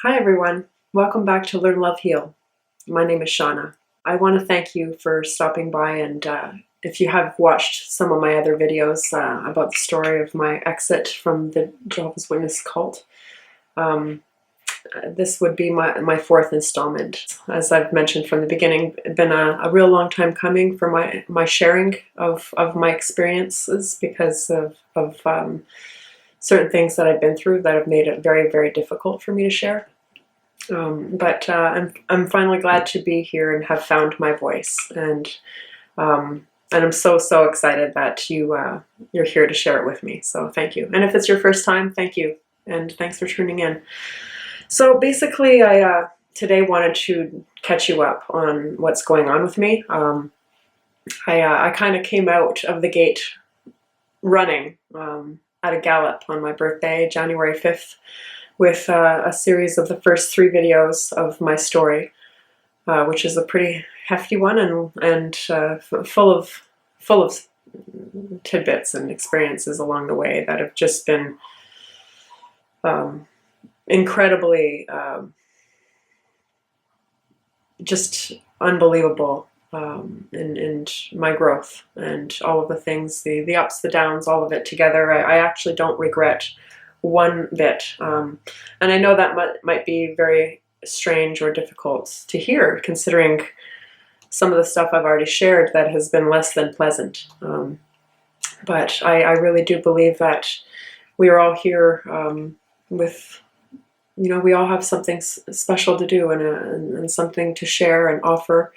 Hi everyone, welcome back to Learn, Love, Heal. My name is Shauna. I want to thank you for stopping by, and if you have watched some of my other videos about the story of my exit from the Jehovah's Witness cult, this would be my fourth installment. As I've mentioned from the beginning, it's been a real long time coming for my sharing of my experiences because of certain things that I've been through that have made it very, very difficult for me to share. But I'm finally glad to be here and have found my voice, and I'm so excited that you're here to share it with me. So thank you. And if it's your first time, thank you, and thanks for tuning in. So basically, I today wanted to catch you up on what's going on with me. I kind of came out of the gate running at a gallop on my birthday, January 5th. With a series of the first 3 videos of my story, which is a pretty hefty one and full of tidbits and experiences along the way that have just been incredibly just unbelievable in my growth and all of the things, the ups, the downs, all of it together. I actually don't regret one bit. And I know that might be very strange or difficult to hear, considering some of the stuff I've already shared that has been less than pleasant. But I really do believe that we are all here with, we all have something special to do and something to share and offer.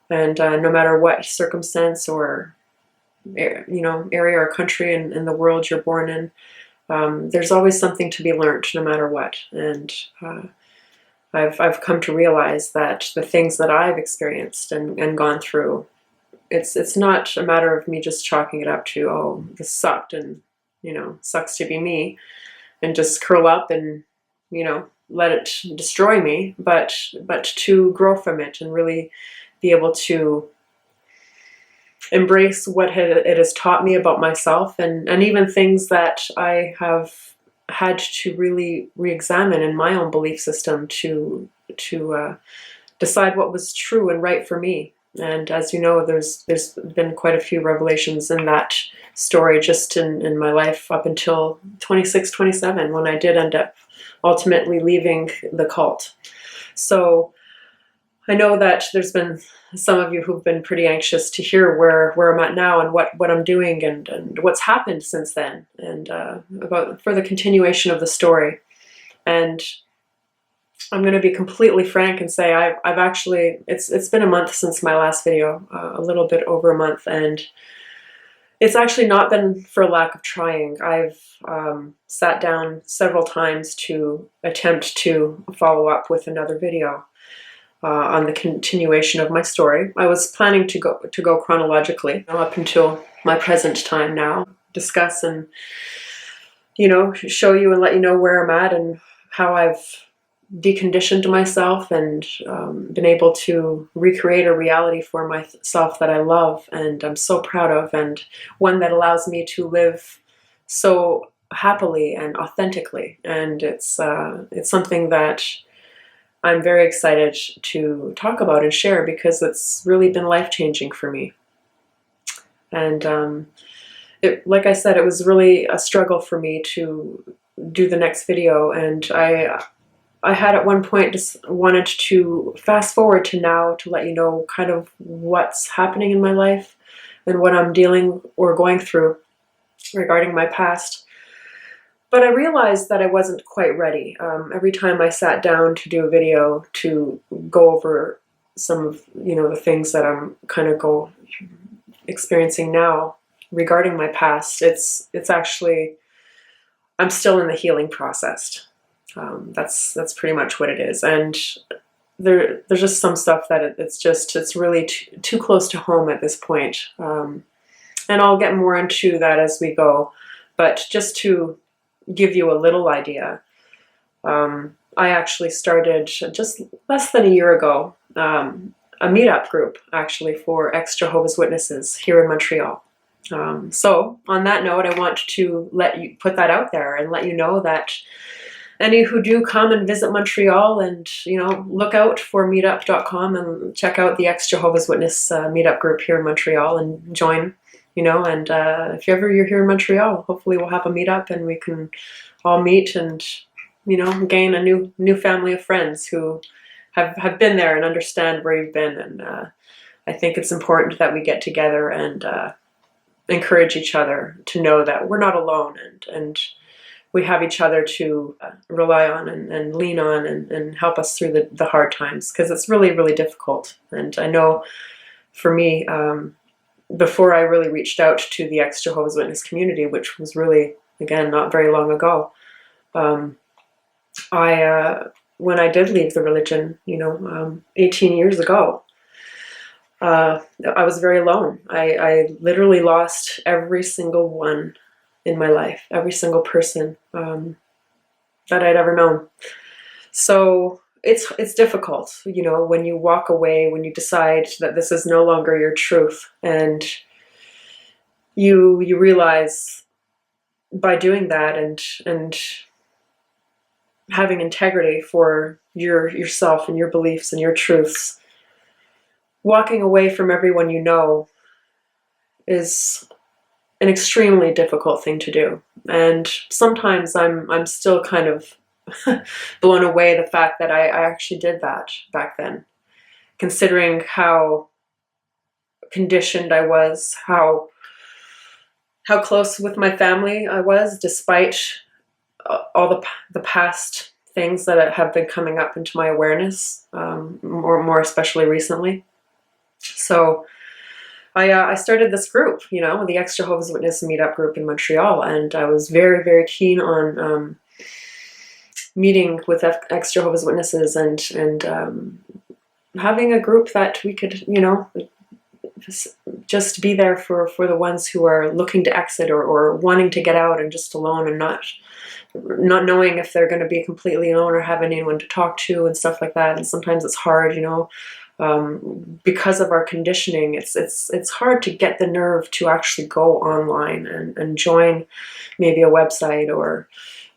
And no matter what circumstance or, area or country in the world you're born in, there's always something to be learned, no matter what. And I've come to realize that the things that I've experienced and gone through, it's not a matter of me just chalking it up to, oh, this sucked and sucks to be me, and just curl up and let it destroy me, but to grow from it and really be able to embrace what it has taught me about myself, and even things that I have had to really re-examine in my own belief system to decide what was true and right for me. And as you know, there's been quite a few revelations in that story just in my life up until 26, 27, when I did end up ultimately leaving the cult. So I know that there's been some of you who've been pretty anxious to hear where I'm at now and what I'm doing and what's happened since then, and for the continuation of the story. And I'm going to be completely frank and say I've actually, it's been a month since my last video, a little bit over a month, and it's actually not been for lack of trying. I've sat down several times to attempt to follow up with another video on the continuation of my story. I was planning to go chronologically up until my present time now, discuss and show you and let you know where I'm at and how I've deconditioned myself and been able to recreate a reality for myself that I love and I'm so proud of, and one that allows me to live so happily and authentically. And it's something that I'm very excited to talk about and share, because it's really been life-changing for me. And like I said, it was really a struggle for me to do the next video, and I had at one point just wanted to fast forward to now to let you know kind of what's happening in my life and what I'm dealing or going through regarding my past. But I realized that I wasn't quite ready. Every time I sat down to do a video to go over some of the things that I'm kind of experiencing now regarding my past, it's actually, I'm still in the healing process. That's pretty much what it is. And there's just some stuff that it's really too close to home at this point. And I'll get more into that as we go. But just to give you a little idea, I actually started just less than a year ago a meetup group actually for ex-Jehovah's Witnesses here in Montreal. So on that note, I want to put that out there and let you know that any who do come and visit Montreal, and look out for meetup.com and check out the ex-Jehovah's Witness meetup group here in Montreal and join. And if you're here in Montreal, hopefully we'll have a meetup and we can all meet and gain a new family of friends who have been there and understand where you've been. And I think it's important that we get together and encourage each other to know that we're not alone, and we have each other to rely on and lean on and help us through the hard times, because it's really, really difficult. And I know for me, before I really reached out to the ex-Jehovah's Witness community, which was really, again, not very long ago, when I did leave the religion, 18 years ago, I was very alone. I literally lost every single one in my life, every single person that I'd ever known. So it's difficult, when you walk away, when you decide that this is no longer your truth, and you realize by doing that and having integrity for yourself and your beliefs and your truths, walking away from everyone you know is an extremely difficult thing to do. And sometimes I'm still kind of blown away the fact that I actually did that back then, considering how conditioned I was, how close with my family I was, despite all the past things that have been coming up into my awareness, more especially recently. So I started this group, the ex-Jehovah's Witness meetup group in Montreal, and I was very, very keen on meeting with ex-Jehovah's Witnesses and having a group that we could, just be there for the ones who are looking to exit or wanting to get out and just alone and not knowing if they're going to be completely alone or have anyone to talk to and stuff like that. And sometimes it's hard, because of our conditioning, it's hard to get the nerve to actually go online and join maybe a website, or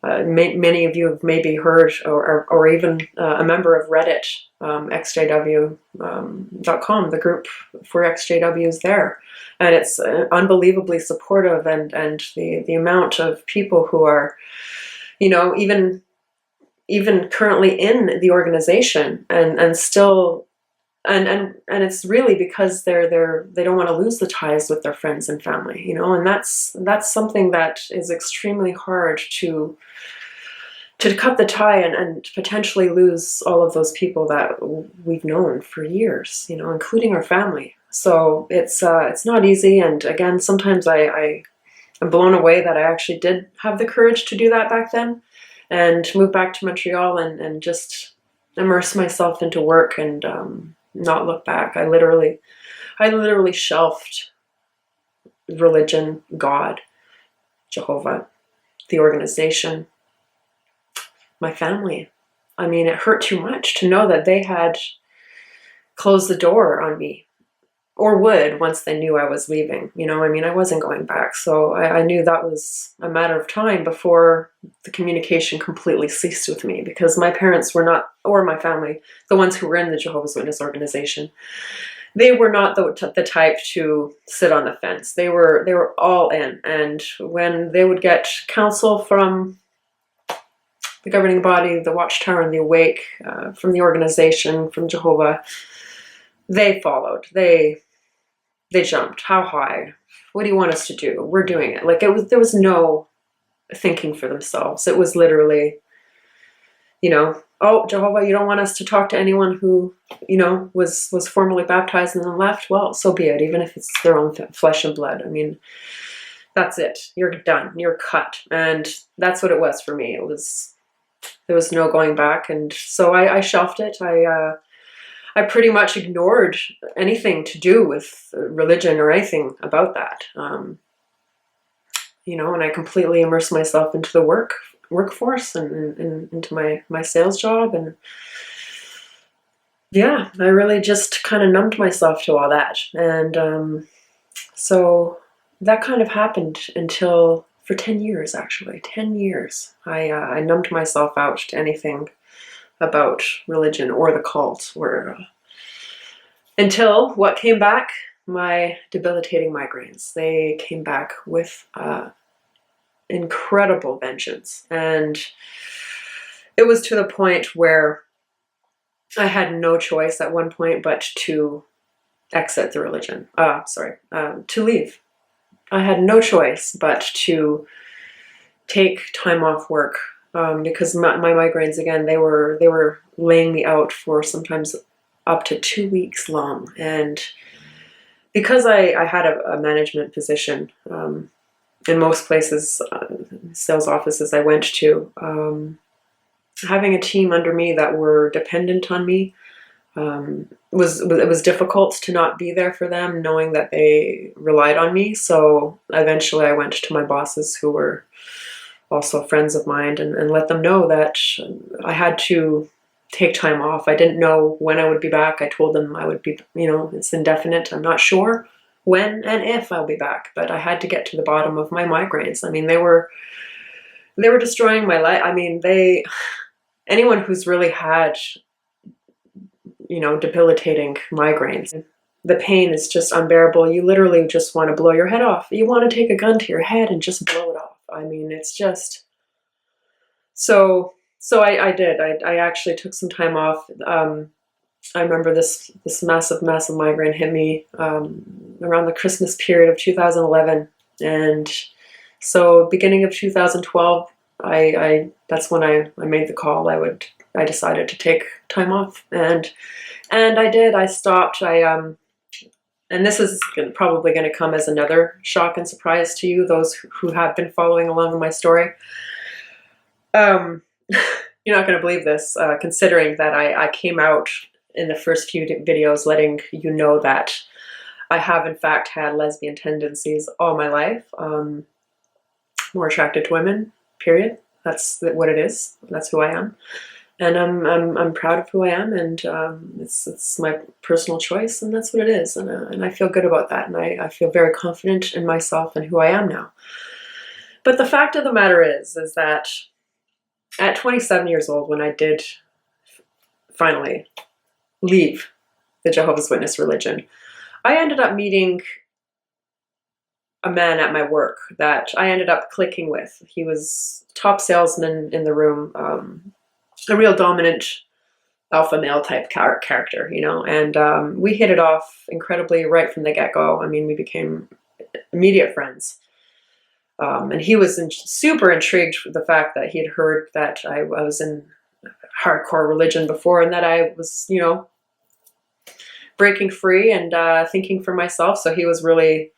many of you have maybe heard or even a member of Reddit, xjw.com, the group for XJWs there. And it's unbelievably supportive, and the amount of people who are, even currently in the organization and still, and it's really because they don't want to lose the ties with their friends and family, and that's something that is extremely hard to cut the tie and potentially lose all of those people that we've known for years, including our family. So it's not easy. And again, sometimes I'm blown away that I actually did have the courage to do that back then and move back to Montreal and just immerse myself into work and not look back. I literally shelved religion, God, Jehovah, the organization, my family. I mean, it hurt too much to know that they had closed the door on me, or would once they knew I was leaving. I wasn't going back. So I knew that was a matter of time before the communication completely ceased with me, because my parents were not, or my family, the ones who were in the Jehovah's Witness organization, they were not the type to sit on the fence. They were all in. And when they would get counsel from the governing body, the Watchtower and the Awake, from the organization, from Jehovah, they followed. They jumped. How high? What do you want us to do? We're doing it. There was no thinking for themselves. It was literally, oh, Jehovah, you don't want us to talk to anyone who, was formally baptized and then left? Well, so be it, even if it's their own flesh and blood. I mean, that's it. You're done. You're cut. And that's what it was for me. There was no going back. And so I shelved it. I pretty much ignored anything to do with religion or anything about that. And I completely immersed myself into the workforce and into my sales job. And yeah, I really just kind of numbed myself to all that. And so that kind of happened until for 10 years, actually. 10 years. I numbed myself out to anything about religion or the cult, until what came back? My debilitating migraines. They came back with incredible vengeance. And it was to the point where I had no choice at one point but to exit the religion. To leave. I had no choice but to take time off work because my migraines, again, they were laying me out for sometimes up to 2 weeks long. And because I had a management position in most places, sales offices I went to, having a team under me that were dependent on me, it was difficult to not be there for them, knowing that they relied on me. So eventually I went to my bosses, who were also friends of mine, and let them know that I had to take time off. I didn't know when I would be back. I told them I would be, it's indefinite. I'm not sure when and if I'll be back, but I had to get to the bottom of my migraines. I mean, they were destroying my life. I mean, anyone who's really had, debilitating migraines, the pain is just unbearable. You literally just want to blow your head off. You want to take a gun to your head and just blow it off. I mean, it's just so I did. I actually took some time off. I remember this massive migraine hit me around the Christmas period of 2011, and so beginning of 2012, that's when I made the call. I decided to take time off, and I did. I stopped. And this is probably going to come as another shock and surprise to you, those who have been following along in my story. You're not going to believe this, considering that I came out in the first few videos letting you know that I have in fact had lesbian tendencies all my life. More attracted to women, period. That's what it is. That's who I am. And I'm proud of who I am, and it's my personal choice, and that's what it is, and I feel good about that, and I feel very confident in myself and who I am now. But the fact of the matter is that at 27 years old, when I did finally leave the Jehovah's Witness religion, I ended up meeting a man at my work that I ended up clicking with. He was top salesman in the room. A real dominant alpha male type character, and we hit it off incredibly right from the get-go. I mean, we became immediate friends. And he was super intrigued with the fact that he had heard that I was in hardcore religion before, and that I was, breaking free and thinking for myself. So he was really,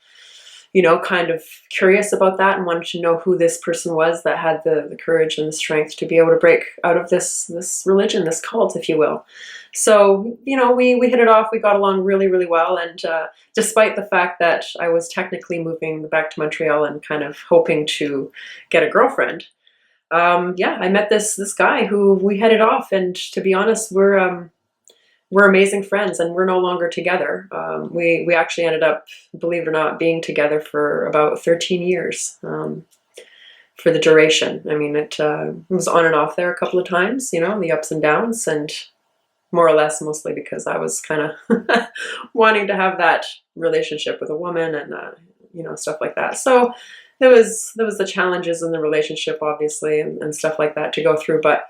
kind of curious about that and wanted to know who this person was that had the courage and the strength to be able to break out of this religion, this cult, if you will. So, we hit it off. We got along really, really well. And despite the fact that I was technically moving back to Montreal and kind of hoping to get a girlfriend, I met this guy who we hit it off. And to be honest, we're amazing friends, and we're no longer together. We actually ended up, believe it or not, being together for about 13 years for the duration. I mean, it was on and off there a couple of times, the ups and downs, and more or less mostly because I was kind of wanting to have that relationship with a woman and, stuff like that. So there was the challenges in the relationship, obviously, and stuff like that to go through. But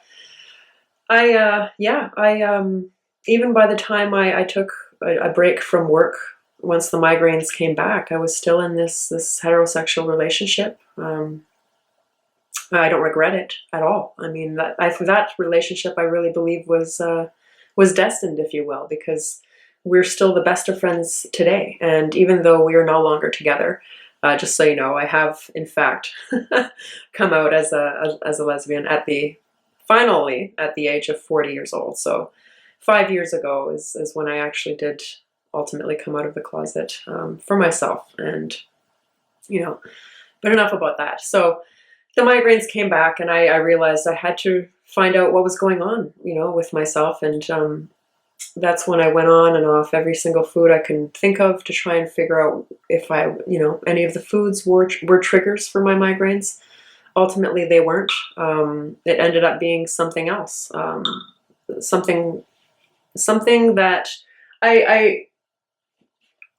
even by the time I took a break from work, once the migraines came back, I was still in this heterosexual relationship. I don't regret it at all. I mean, that relationship, I really believe, was destined, if you will, because we're still the best of friends today. And even though we are no longer together, just so you know, I have in fact come out as a lesbian finally at the age of 40 years old. So 5 years ago is when I actually did ultimately come out of the closet for myself. And, but enough about that. So the migraines came back, and I realized I had to find out what was going on, with myself. And that's when I went on and off every single food I can think of to try and figure out if any of the foods were triggers for my migraines. Ultimately, they weren't. It ended up being something else, something that I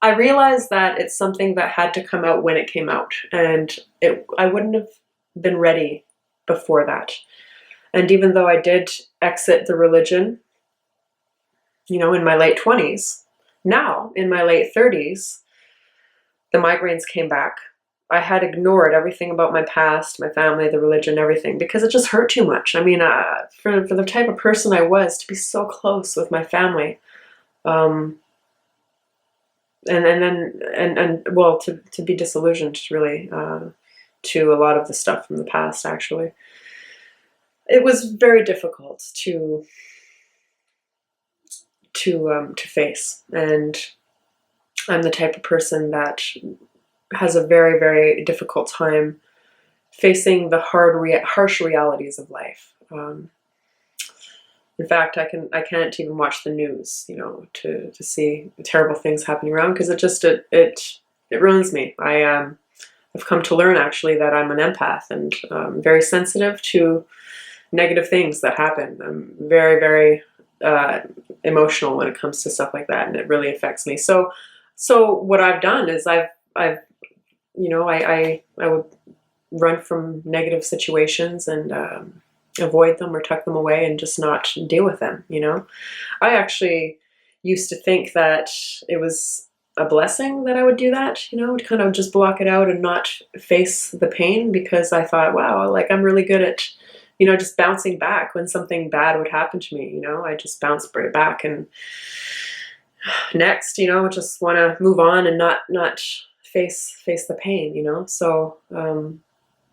I realized that it's something that had to come out when it came out, and I wouldn't have been ready before that. And even though I did exit the religion, in my late 20s, now in my late 30s, the migraines came back. I had ignored everything about my past, my family, the religion, everything, because it just hurt too much. I mean, for the type of person I was, to be so close with my family, um, well, to be disillusioned, really, to a lot of the stuff from the past, actually. It was very difficult to face, and I'm the type of person that has a very, very difficult time facing the harsh realities of life. In fact, I can't even watch the news, to see terrible things happening around, because it ruins me. I've come to learn, actually, that I'm an empath, and very sensitive to negative things that happen. I'm very, very emotional when it comes to stuff like that, and it really affects me. So what I've done is I would run from negative situations and avoid them or tuck them away and just not deal with them. I actually used to think that it was a blessing that I would do that, to kind of just block it out and not face the pain, because I thought, wow, like, I'm really good at, just bouncing back when something bad would happen to me. I just bounce right back, and next, just want to move on and not face the pain. So,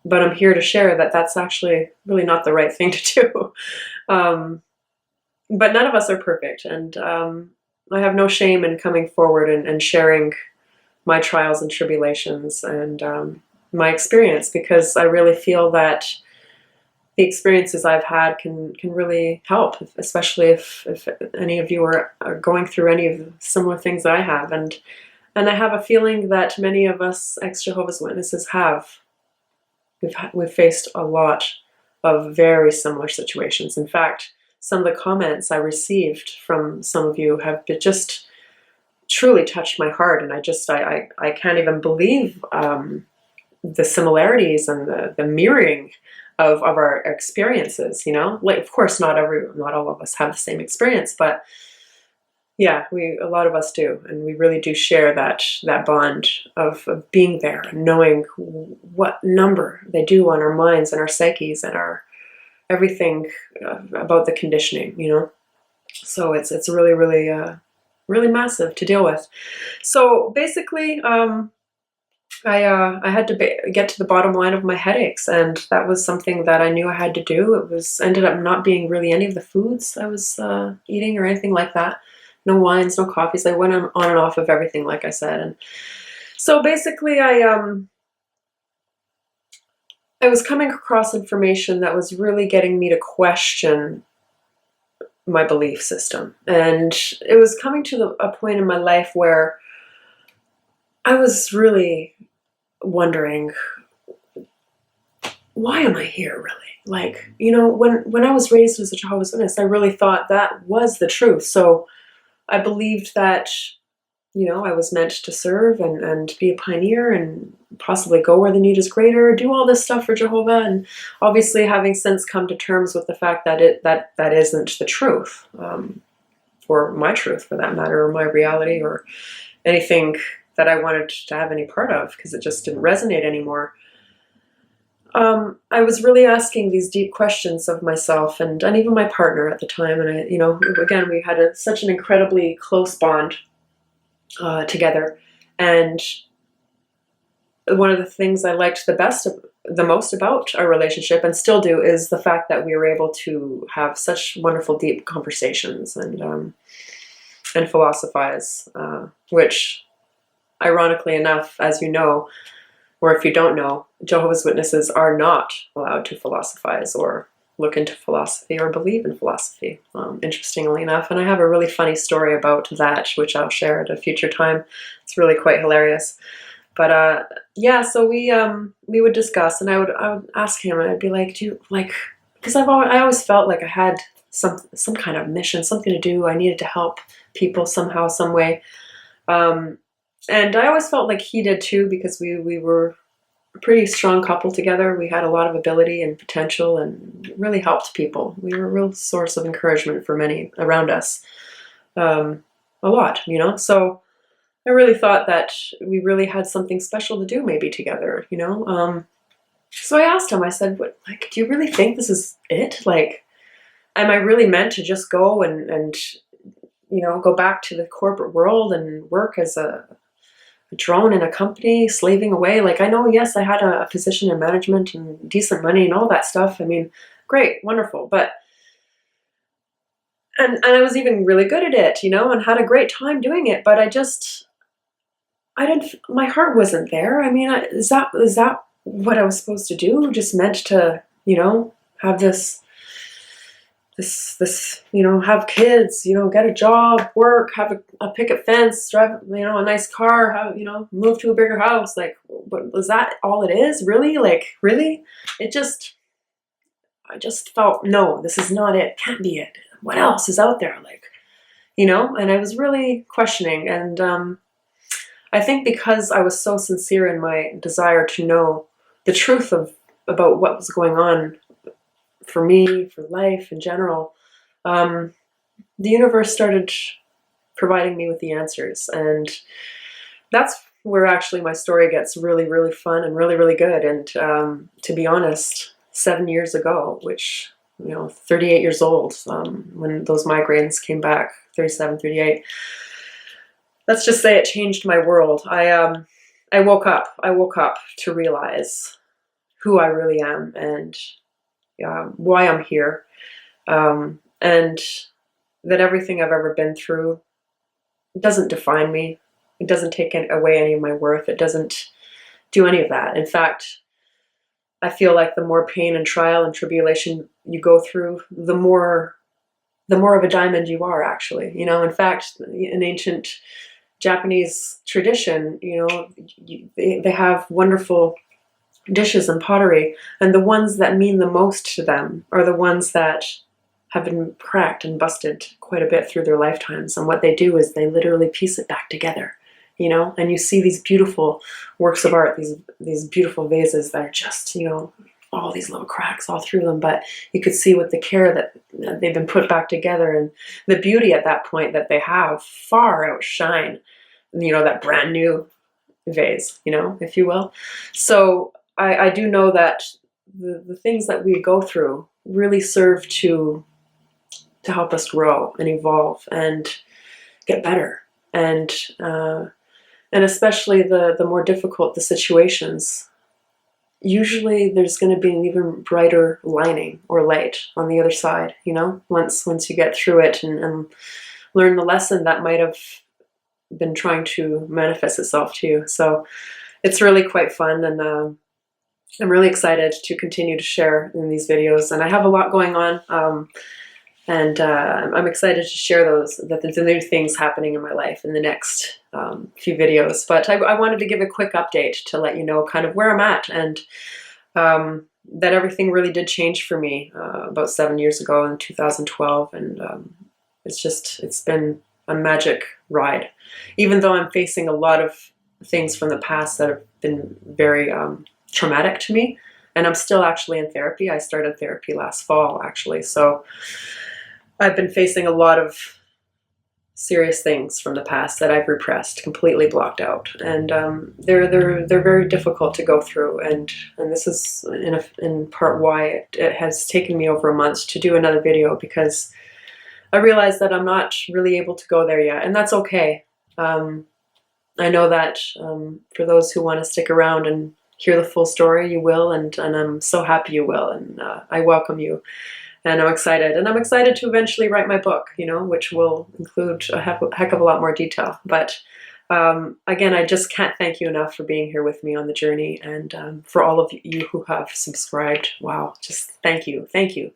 but I'm here to share that that's actually really not the right thing to do. But none of us are perfect, and I have no shame in coming forward and sharing my trials and tribulations and my experience, because I really feel that the experiences I've had can really help, especially if any of you are going through any of the similar things that I have. And I have a feeling that many of us ex-Jehovah's Witnesses have. We've faced a lot of very similar situations. In fact, some of the comments I received from some of you have just truly touched my heart, and I can't even believe the similarities and the mirroring of our experiences. Like, of course, not all of us have the same experience, but yeah, a lot of us do, and we really do share that bond of being there and knowing what number they do on our minds and our psyches and our everything about the conditioning. So it's really, really, really massive to deal with. So basically, I had to get to the bottom line of my headaches, and that was something that I knew I had to do. Ended up not being really any of the foods I was eating or anything like that. No wines, no coffees. I went on and off of everything, like I said. And so basically, I was coming across information that was really getting me to question my belief system. And it was coming to a point in my life where I was really wondering, why am I here, really? Like, when I was raised as a Jehovah's Witness, I really thought that was the truth. So I believed that, I was meant to serve and be a pioneer and possibly go where the need is greater, do all this stuff for Jehovah. And obviously, having since come to terms with the fact that that isn't the truth, or my truth for that matter, or my reality, or anything that I wanted to have any part of, because it just didn't resonate anymore. I was really asking these deep questions of myself and even my partner at the time. And again, we had such an incredibly close bond together. And one of the things I liked the most about our relationship, and still do, is the fact that we were able to have such wonderful, deep conversations and philosophize, which, ironically enough, as you know, or if you don't know, Jehovah's Witnesses are not allowed to philosophize or look into philosophy or believe in philosophy, interestingly enough. And I have a really funny story about that, which I'll share at a future time. It's really quite hilarious. But yeah, so we would discuss, and I would ask him, and I'd be like, "Do you like?" Because I always felt like I had some kind of mission, something to do. I needed to help people somehow, some way. And I always felt like he did too, because we were a pretty strong couple together. We had a lot of ability and potential and really helped people. We were a real source of encouragement for many around us. A lot, you know? So I really thought that we really had something special to do maybe together, you know? So I asked him, I said, "What, like, do you really think this is it? Like, am I really meant to just go and you know, go back to the corporate world and work as a drone in a company, slaving away? Like, I know, yes, I had a position in management and decent money and all that stuff. I mean, great, wonderful. But, and I was even really good at it, you know, and had a great time doing it. But I didn't, my heart wasn't there. I mean, is that what I was supposed to do? Just meant to, you know, have this, you know, have kids, you know, get a job, work, have a picket fence, drive, you know, a nice car, have, you know, move to a bigger house. Like, what, was that all it is? Really? Like, really? I just felt, no, this is not it. Can't be it. What else is out there? Like, you know, and I was really questioning. And I think because I was so sincere in my desire to know the truth about what was going on for me, for life in general, the universe started providing me with the answers. And that's where actually my story gets really, really fun and really, really good. And to be honest, 7 years ago, which, you know, 38 years old, when those migraines came back, 37, 38, let's just say it changed my world. I woke up to realize who I really am and why I'm here, and that everything I've ever been through doesn't define me. It doesn't take away any of my worth. It doesn't do any of that. In fact, I feel like the more pain and trial and tribulation you go through, the more of a diamond you are, actually. You know, in fact, in ancient Japanese tradition, you know, they have wonderful dishes and pottery, and the ones that mean the most to them are the ones that have been cracked and busted quite a bit through their lifetimes. And what they do is they literally piece it back together, you know, and you see these beautiful works of art, these beautiful vases that are just, you know, all these little cracks all through them, but you could see with the care that they've been put back together, and the beauty at that point that they have far outshine, you know, that brand new vase, you know, if you will. So I do know that the things that we go through really serve to help us grow and evolve and get better. And especially the more difficult the situations, usually there's going to be an even brighter lining or light on the other side, you know, once you get through it and learn the lesson that might have been trying to manifest itself to you. So it's really quite fun, and I'm really excited to continue to share in these videos, and I have a lot going on, and I'm excited to share the new things happening in my life in the next few videos. But I wanted to give a quick update to let you know kind of where I'm at, and that everything really did change for me about 7 years ago in 2012, and it's been a magic ride, even though I'm facing a lot of things from the past that have been very traumatic to me, and I'm still actually in therapy. I started therapy last fall, actually, so I've been facing a lot of serious things from the past that I've repressed, completely blocked out, and they're very difficult to go through, and this is in part why it has taken me over a month to do another video, because I realize that I'm not really able to go there yet, and that's okay. I know that for those who want to stick around and hear the full story, you will, and I'm so happy you will, and I welcome you, and I'm excited to eventually write my book, you know, which will include a heck of a lot more detail. But Again, I just can't thank you enough for being here with me on the journey, and for all of you who have subscribed. Wow, just thank you, thank you.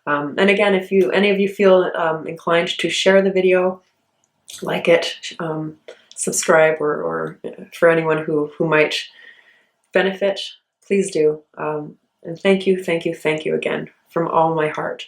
And again, if any of you feel inclined to share the video, like it, subscribe, or for anyone who might benefit, please do. And thank you, thank you, thank you again from all my heart.